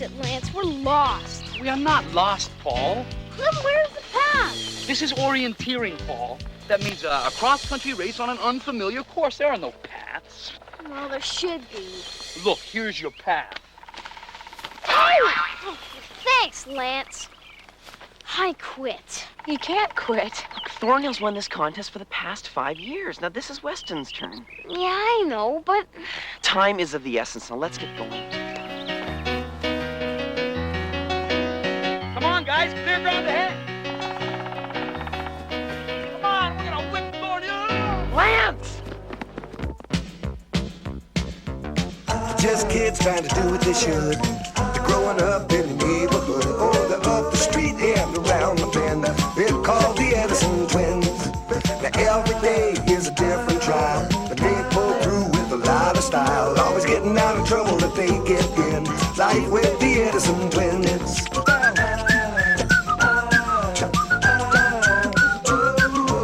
it, Lance. We're lost. We are not lost, Paul. Then where's the path? This is orienteering, Paul. That means a cross-country race on an unfamiliar course. There are no paths. Well, there should be. Look, here's your path. Oh, thanks, Lance. I quit. You can't quit. Thornhill's won this contest for the past 5 years. Now, this is Weston's turn. Yeah, I know, but... Time is of the essence. Now, let's get going. Come on, guys. Clear ground ahead. Come on, we're gonna whip Thornhill. Lance! Just kids trying to do what they should. They're growing up in the neighborhood. Oh, they're up the street and around the bend. They're called the Edison Twins. Now every day is a different trial, but they pull through with a lot of style. Always getting out of trouble that they get in. Life with the Edison Twins.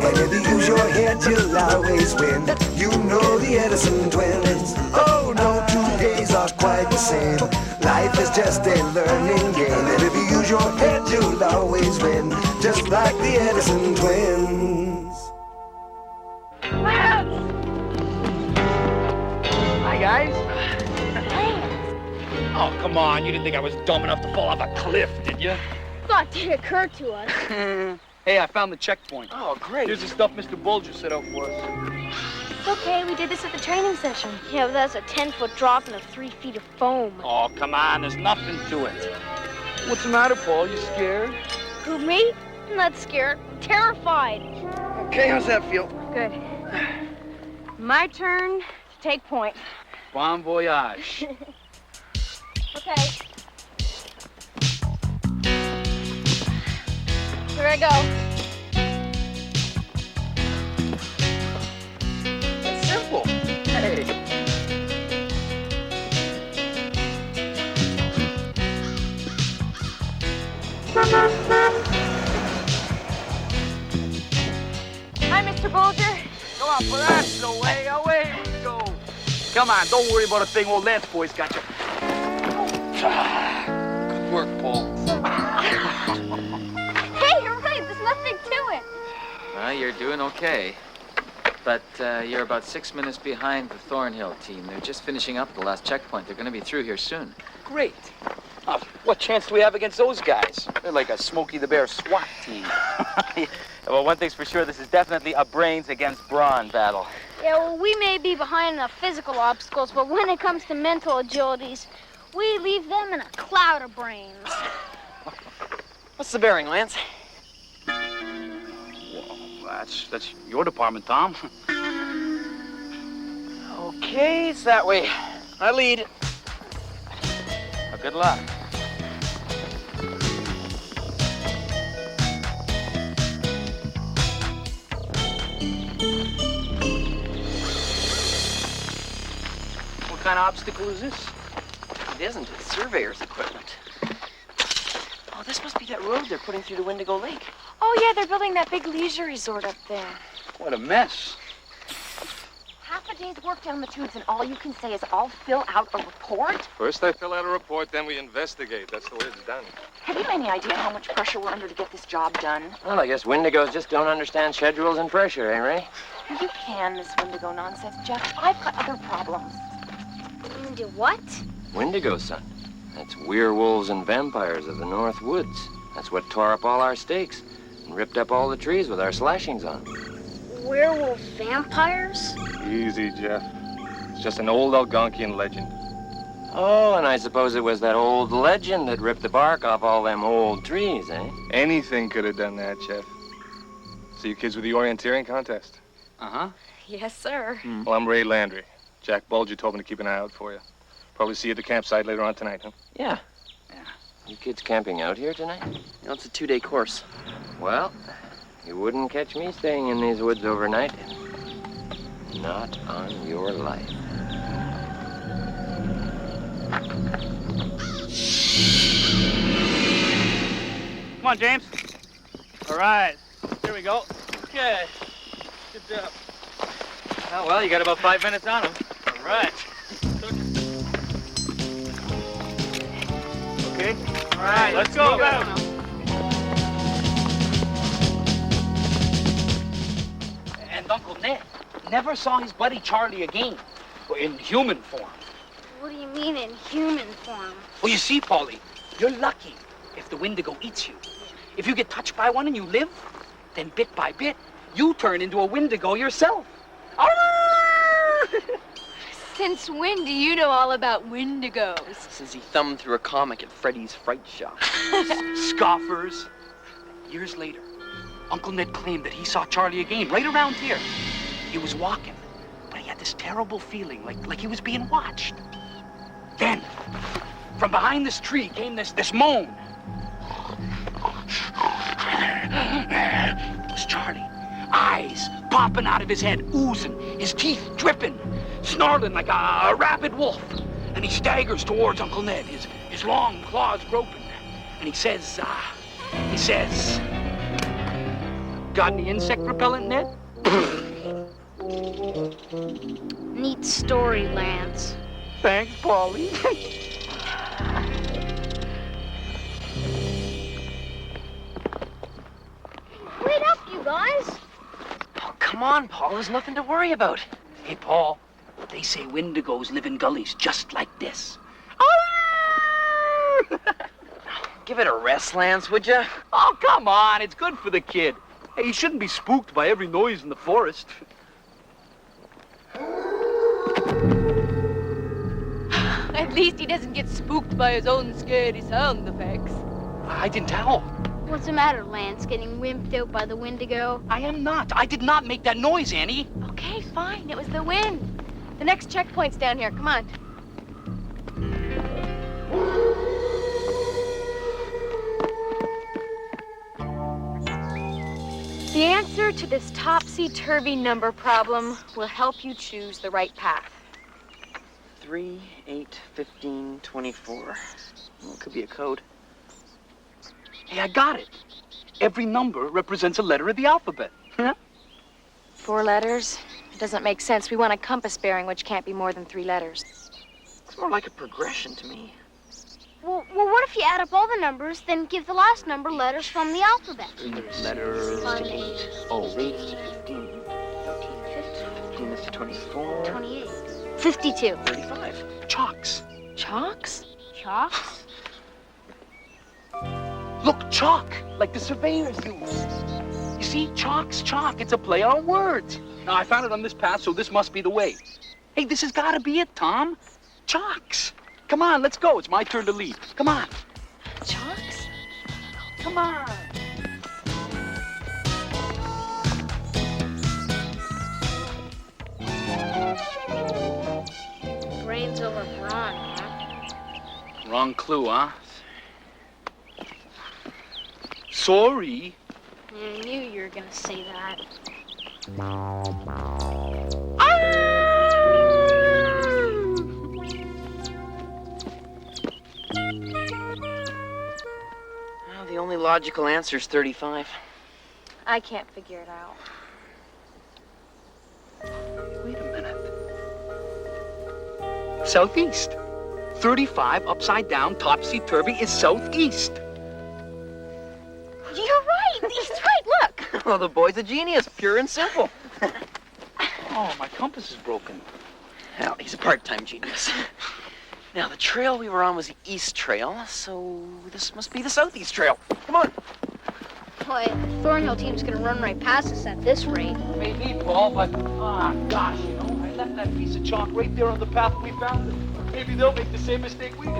And if you use your head, you'll always win. You know the Edison Twins. Oh, no 2 days are quite the same. Life is just a learning game. And if you use your head, you'll always win. Just like the Edison Twins. Hi, guys. Oh, come on. You didn't think I was dumb enough to fall off a cliff, did you? Thought did occur to us. Hey, I found the checkpoint. Oh, great. Here's the stuff Mr. Bulger set out for us. It's okay, we did this at the training session. Yeah, but that's a 10-foot drop and 3 feet of foam. Oh, come on. There's nothing to it. What's the matter, Paul? You scared? Who, me? I'm not scared. I'm terrified. Okay, how's that feel? Good. My turn to take point. Bon voyage. Okay. Here I go. It's simple. Hey. Hi, Mr. Bulger. Come on, well, that's the way. Away we go. Come on, don't worry about a thing. Old Lance boy's got you. Good work, Paul. Hey, you're right. There's nothing to it. Well, you're doing okay. But you're about 6 minutes behind the Thornhill team. They're just finishing up the last checkpoint. They're going to be through here soon. Great. What chance do we have against those guys? They're like a Smokey the Bear SWAT team. Well, one thing's for sure, this is definitely a brains against brawn battle. Yeah, well, we may be behind in the physical obstacles, but when it comes to mental agilities, we leave them in a cloud of brains. What's the bearing, Lance? Well, that's your department, Tom. Okay, it's that way. I lead. Well, good luck. What kind of obstacle is this? It isn't. It's surveyor's equipment. Oh, this must be that road they're putting through to Windigo Lake. Oh, yeah, they're building that big leisure resort up there. What a mess. Half a day's work down the tubes, and all you can say is I'll fill out a report? First I fill out a report, then we investigate. That's the way it's done. Have you any idea how much pressure we're under to get this job done? Well, I guess Wendigos just don't understand schedules and pressure, eh, Ray? You can, this Windigo nonsense, Jeff. I've got other problems. Do what? Wendigo, son. That's werewolves and vampires of the North Woods. That's what tore up all our stakes and ripped up all the trees with our slashings on. Werewolf vampires? Easy, Jeff. It's just an old Algonquian legend. Oh, and I suppose it was that old legend that ripped the bark off all them old trees, eh? Anything could have done that, Jeff. See you kids with the orienteering contest? Uh-huh. Yes, sir. Well, I'm Ray Landry. Jack Bulger told me to keep an eye out for you. Probably see you at the campsite later on tonight, huh? Yeah. You kids camping out here tonight? You know, it's a 2-day course. Well, you wouldn't catch me staying in these woods overnight. Not on your life. Come on, James. All right. Here we go. Okay. Good job. Oh, well, you got about 5 minutes on them. All right. Okay. All right, let's go. And Uncle Ned never saw his buddy Charlie again, in human form. What do you mean in human form? Well, you see, Paulie, you're lucky if the Windigo eats you. If you get touched by one and you live, then bit by bit, you turn into a Windigo yourself. Since when do you know all about Windigos? Since he thumbed through a comic at Freddy's Fright Shop. Scoffers. Years later, Uncle Ned claimed that he saw Charlie again, right around here. He was walking, but he had this terrible feeling, like he was being watched. Then, from behind this tree came this moan. It was Charlie. Eyes popping out of his head, oozing, his teeth dripping, snarling like a rabid wolf. And he staggers towards Uncle Ned, his long claws groping. And he says, got any insect repellent, Ned? Neat story, Lance. Thanks, Paulie. Wait up, you guys. Oh, come on, Paul. There's nothing to worry about. Hey, Paul, they say Windigos live in gullies just like this. Give it a rest, Lance, would you? Oh, come on. It's good for the kid. Hey, he shouldn't be spooked by every noise in the forest. At least he doesn't get spooked by his own scary sound effects. I didn't tell. What's the matter, Lance? Getting wimped out by the Windigo? I am not. I did not make that noise, Annie. Okay, fine. It was the wind. The next checkpoint's down here. Come on. The answer to this topsy-turvy number problem will help you choose the right path. 3, 8, 15, 24. Well, it could be a code. Hey, I got it. Every number represents a letter of the alphabet. 4 letters? It doesn't make sense. We want a compass bearing, which can't be more than 3 letters. It's more like a progression to me. Well, what if you add up all the numbers, then give the last number letters from the alphabet? Letters. 1, 8, 8, 15, 15 is to 24. 28, 52. 35. Chalks. Chalks? Chalks? Look, chalk, like the surveyors use. You see, chalk's chalk. It's a play on words. Now, I found it on this path, so this must be the way. Hey, this has got to be it, Tom. Chalks. Come on, let's go. It's my turn to lead. Come on. Chalks? Come on. Brains over brawn, huh? Wrong clue, huh? Sorry. I knew you were gonna say that. Well, the only logical answer is 35. I can't figure it out. Wait a minute. Southeast. 35 upside down, topsy-turvy is southeast. You're right. He's right. Look. Well, the boy's a genius, pure and simple. Oh, my compass is broken. Hell, he's a part-time genius. Now, the trail we were on was the east trail, so this must be the southeast trail. Come on. Boy, the Thornhill team's gonna run right past us at this rate. Maybe, Paul, but, gosh, you know, I left that piece of chalk right there on the path we found it. Maybe they'll make the same mistake we did.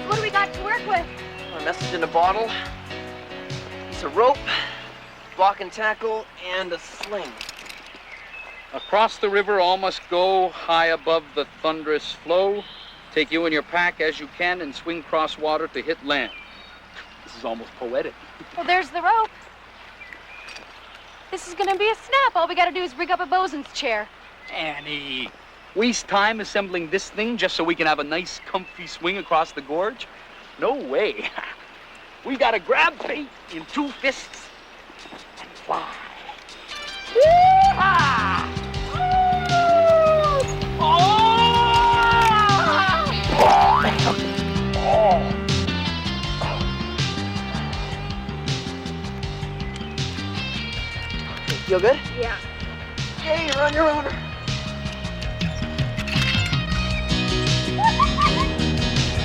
What do we got to work with? A message in a bottle, piece of rope, block and tackle, and a sling. Across the river, all must go high above the thunderous flow. Take you and your pack as you can and swing cross water to hit land. This is almost poetic. Well, there's the rope. This is gonna be a snap. All we gotta do is rig up a bosun's chair. Annie, waste time assembling this thing just so we can have a nice, comfy swing across the gorge? No way. We gotta grab fate in 2 fists and fly. Woo-ha! Oh! Feel good? Yeah. Okay, you're on your own.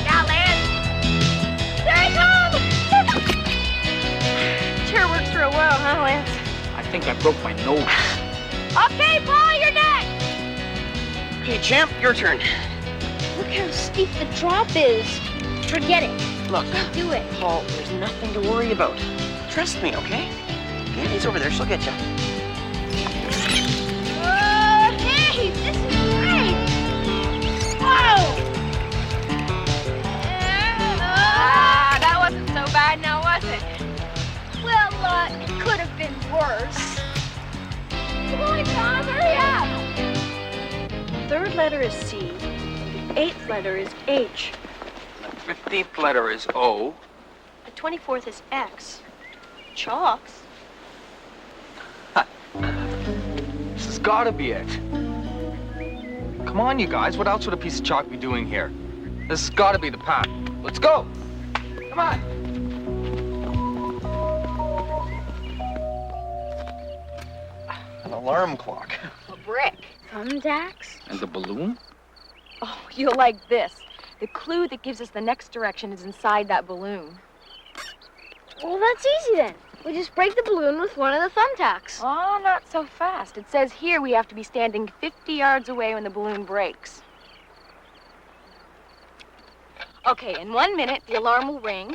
Yeah, Lance. There he comes! Sure works real well, huh, Lance? I think I broke my nose. Okay, Paul, you're next! Okay, champ, your turn. Look how steep the drop is. Forget it. Look, Do it. Paul, there's nothing to worry about. Trust me, okay? Annie's over there, she'll get you. Oh, hey, this is great. Whoa! That wasn't so bad now, was it? Well, it could have been worse. Come on, Tom, hurry up! The third letter is C, and the 8th letter is H. The 15th letter is O. The 24th is X. Chalks? This has got to be it. Come on, you guys. What else would a piece of chalk be doing here? This has got to be the path. Let's go. Come on. An alarm clock. A brick. Thumbtacks? And the balloon? Oh, you'll like this. The clue that gives us the next direction is inside that balloon. Well, that's easy then. We just break the balloon with one of the thumbtacks. Oh, not so fast. It says here we have to be standing 50 yards away when the balloon breaks. Okay, in 1 minute, the alarm will ring,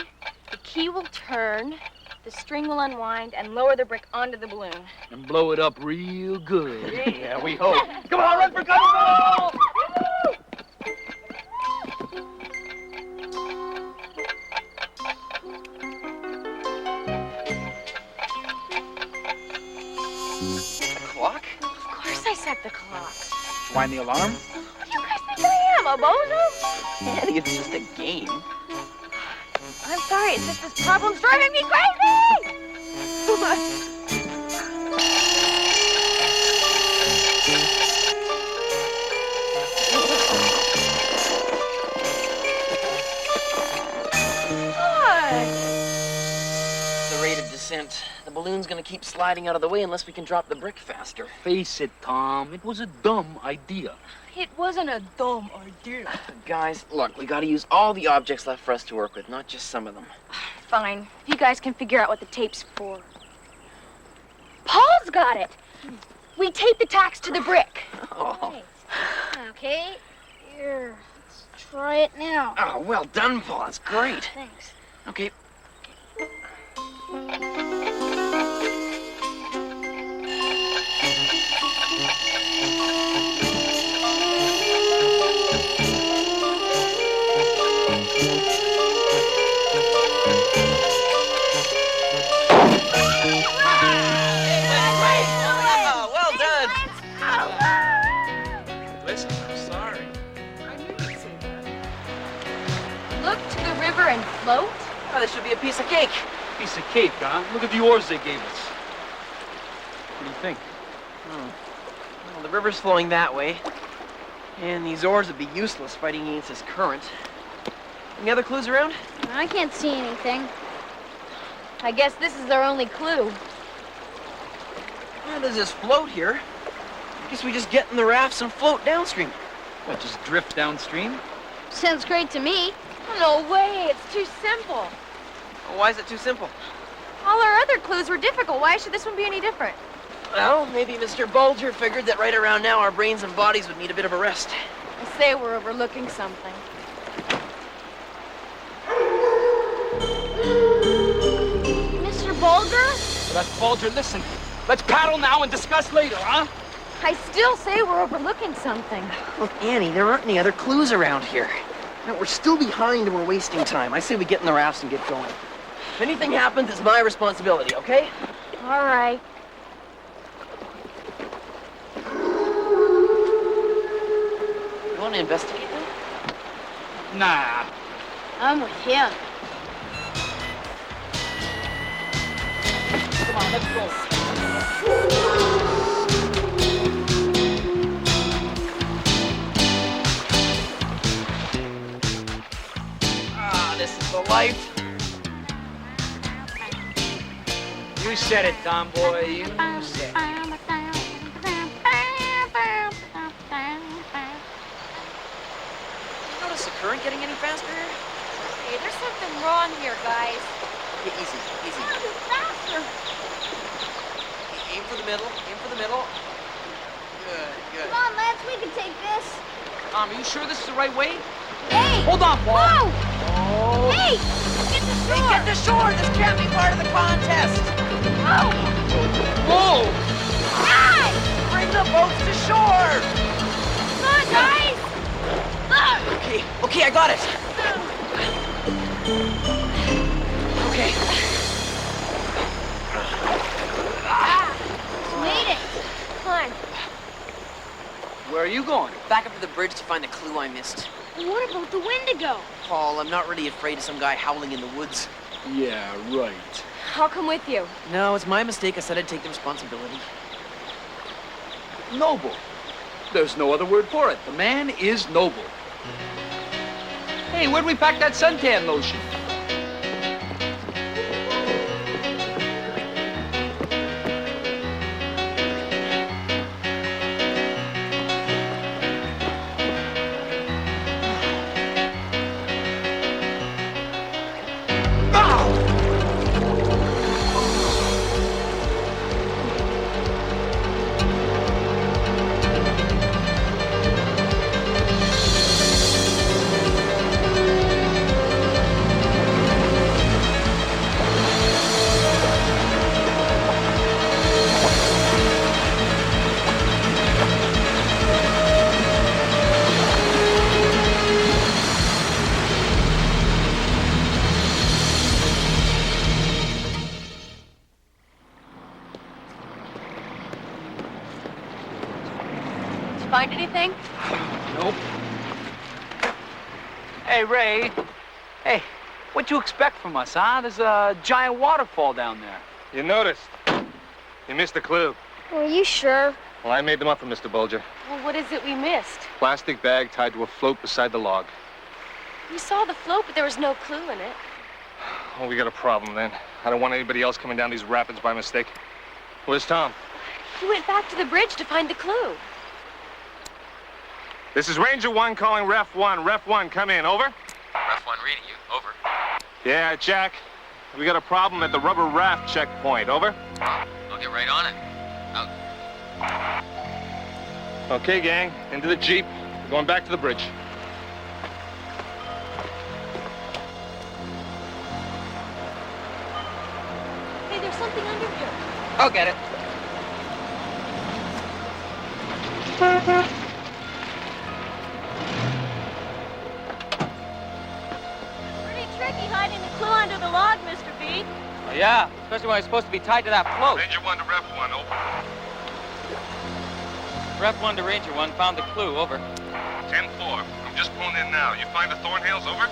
the key will turn, the string will unwind, and lower the brick onto the balloon. And blow it up real good. Yeah, we hope. Come on, run for cover! Clock? Of course I set the clock. Wind the alarm? What do you guys think I am, a bozo? Annie, it's just a game. I'm sorry, it's just this problem's driving me crazy! The rate of descent. The balloon's gonna keep sliding out of the way unless we can drop the brick faster. Face it, Tom. It was a dumb idea. It wasn't a dumb idea. Guys, look, we gotta use all the objects left for us to work with, not just some of them. Fine, if you guys can figure out what the tape's for. Paul's got it! We tape the tacks to the brick. Oh, Right. Okay, here. Let's try it now. oh well done, Paul. That's great. Thanks. Okay. Oh, well done. Listen, I'm sorry. Look to the river and float. Oh, this should be a piece of cake. Piece of cake, huh? Look at the oars they gave us. What do you think? Well, the river's flowing that way, and these oars would be useless fighting against this current. Any other clues around? I can't see anything. I guess this is our only clue. There's this float here. I guess we just get in the rafts and float downstream. What, just drift downstream? Sounds great to me. No way, it's too simple. Well, why is it too simple? All our other clues were difficult. Why should this one be any different? Well, maybe Mr. Bulger figured that right around now our brains and bodies would need a bit of a rest. I say we're overlooking something. Mr. Bulger? Well, that's Bulger. Listen, let's paddle now and discuss later, huh? I still say we're overlooking something. Look, Annie, there aren't any other clues around here. No, we're still behind and we're wasting time. I say we get in the rafts and get going. If anything happens, it's my responsibility, okay? All right. You want to investigate them? Nah. I'm with him. Come on, let's go. Ah, this is the life. You said it, Tom boy. You said it. Is the current getting any faster here? Hey, there's something wrong here, guys. Okay, easy, easy. Gotta be faster. Aim for the middle, aim for the middle. Good, good. Come on, Lance, we can take this. Tom, are you sure this is the right way? Hey! Hold on, Paul. Whoa! Oh. Hey! Get the Hey, shore! get to shore! This can't be part of the contest! Oh! Whoa! Guys! Bring the boats to shore! Come on, guys! Okay, okay, I got it. Okay. Made it. Come on. Where are you going? Back up to the bridge to find the clue I missed. What about the Windigo? Paul, I'm not really afraid of some guy howling in the woods. Yeah, right. I'll come with you. No, it's my mistake. I said I'd take the responsibility. Noble. There's no other word for it. The man is noble. Hey, where'd we pack that suntan lotion? Find anything? Nope. Hey, Ray. Hey, what'd you expect from us, huh? There's a giant waterfall down there. You noticed. You missed a clue. Are you sure? Well, I made them up for Mr. Bulger. Well, what is it we missed? Plastic bag tied to a float beside the log. We saw the float, but there was no clue in it. Oh, we got a problem then. I don't want anybody else coming down these rapids by mistake. Where's Tom? He went back to the bridge to find the clue. This is Ranger 1 calling Ref 1. Ref 1, come in. Over? Ref 1 reading you. Over. Yeah, Jack. We got a problem at the rubber raft checkpoint. Over? I'll get right on it. Out. Okay, gang. Into the Jeep. We're going back to the bridge. Hey, there's something under here. I'll get it. Pretty tricky hiding the clue under the log, Mr. B. Oh, yeah, especially when it's supposed to be tied to that float. Ranger 1 to Ref 1. Over. Ref 1 to Ranger 1 found the clue. Over. 10-4. I'm just pulling in now. You find the Thornhills? Over?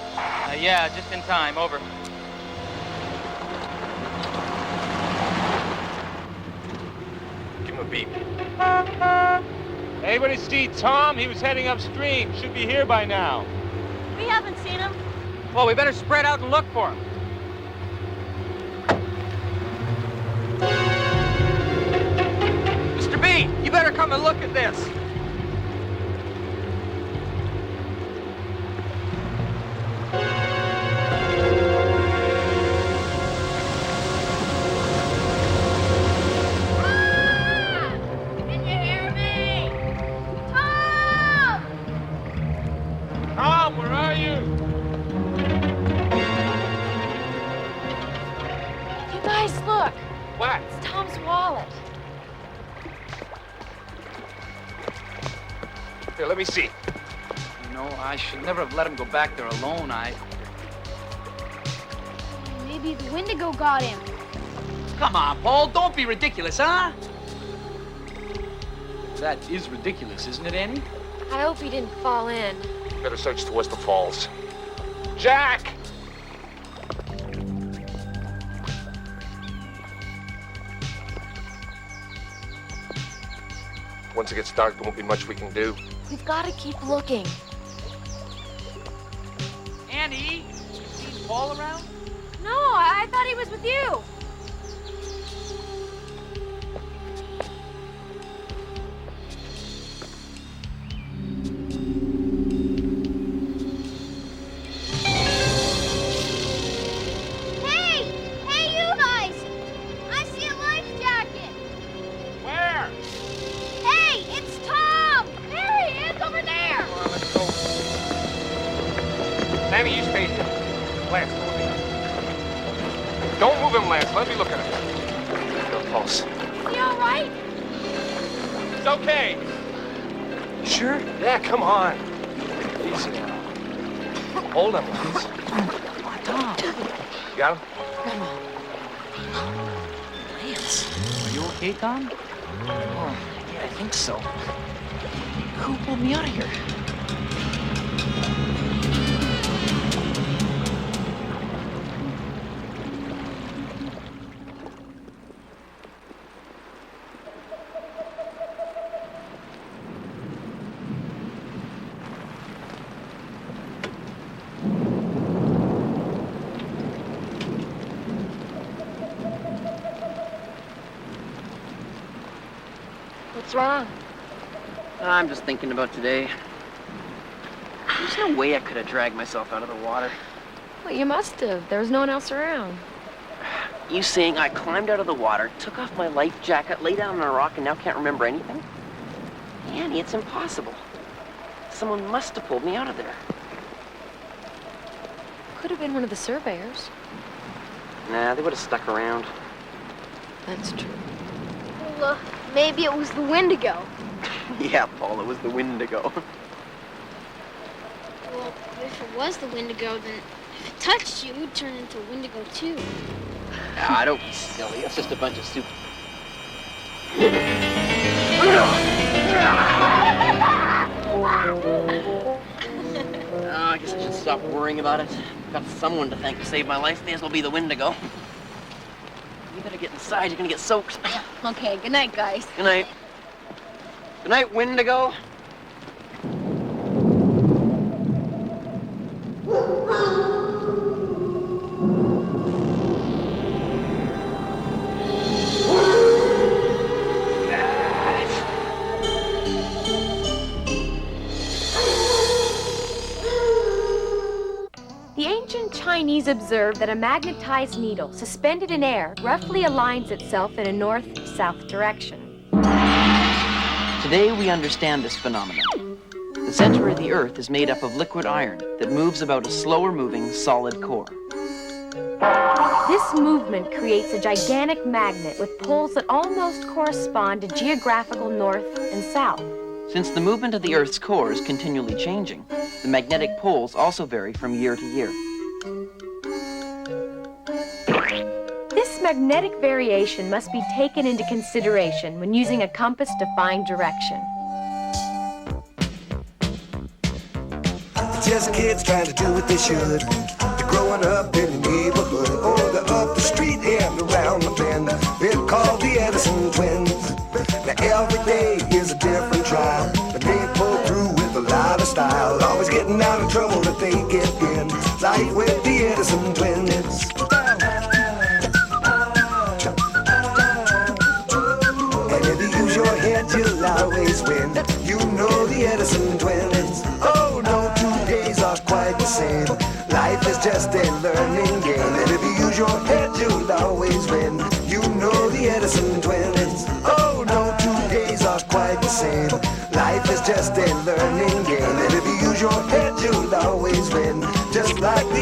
Yeah, just in time. Over. Give him a beep. Anybody see Tom? He was heading upstream. Should be here by now. We haven't seen him. Well, we better spread out and look for him. Mr. B, you better come and look at this. Can you hear me? Tom! Tom, where are you? You guys, look. What? It's Tom's wallet. Here, let me see. You know, I should never have let him go back there alone. Maybe the Windigo got him. Come on, Paul, don't be ridiculous, huh? That is ridiculous, isn't it, Annie? I hope he didn't fall in. Better search towards the falls. Jack! Once it gets dark, there won't be much we can do. We've got to keep looking. Annie, you seen Paul around? No, I thought he was with you. Sammy, you stay here. Lance, go with me. Don't move him, Lance. Let me look at him. Feel the pulse. Is he all right? It's okay. Sure? Yeah, come on. Easy now. Hold him, Lance. Tom. You got him? Lance. Are you okay, Tom? Oh, yeah, I think so. Who pulled me out of here? What's wrong? I'm just thinking about today. There's no way I could have dragged myself out of the water. Well, you must have. There was no one else around. You saying I climbed out of the water, took off my life jacket, lay down on a rock, and now can't remember anything? Annie, it's impossible. Someone must have pulled me out of there. Could have been one of the surveyors. Nah, they would have stuck around. That's true. Well, maybe it was the Windigo. Yeah, Paul, it was the Windigo. Well, if it was the Windigo, then if it touched you, it would turn into a Windigo too. Ah, don't be silly. It's just a bunch of soup. I guess I should stop worrying about it. Got someone to thank to save my life. May as well be the Windigo. You better get inside. You're gonna get soaked. Okay, good night, guys. Good night. Good night, Windigo. The ancient Chinese observed that a magnetized needle suspended in air roughly aligns itself in a north-south direction. Today we understand this phenomenon. The center of the Earth is made up of liquid iron that moves about a slower-moving solid core. This movement creates a gigantic magnet with poles that almost correspond to geographical north and south. Since the movement of the Earth's core is continually changing, the magnetic poles also vary from year to year. This magnetic variation must be taken into consideration when using a compass to find direction. Just kids trying to do what they should. They're growing up in the neighborhood, or they're up the street and around the bend. They're called the Edison Twins. Now every day is a different trial, but they pull through with a lot of style. Always getting out of trouble that they get in. Life with the Edison Twins. And if you use your head, you'll always win. You know the Edison Twins. Oh no, 2 days are quite the same. Life is just a learning game. And if you use your head, you'll always win. You know the Edison Twins. Oh no, 2 days are quite the same. Life is just a learning game. And if you use your head, you'll always win. Just like the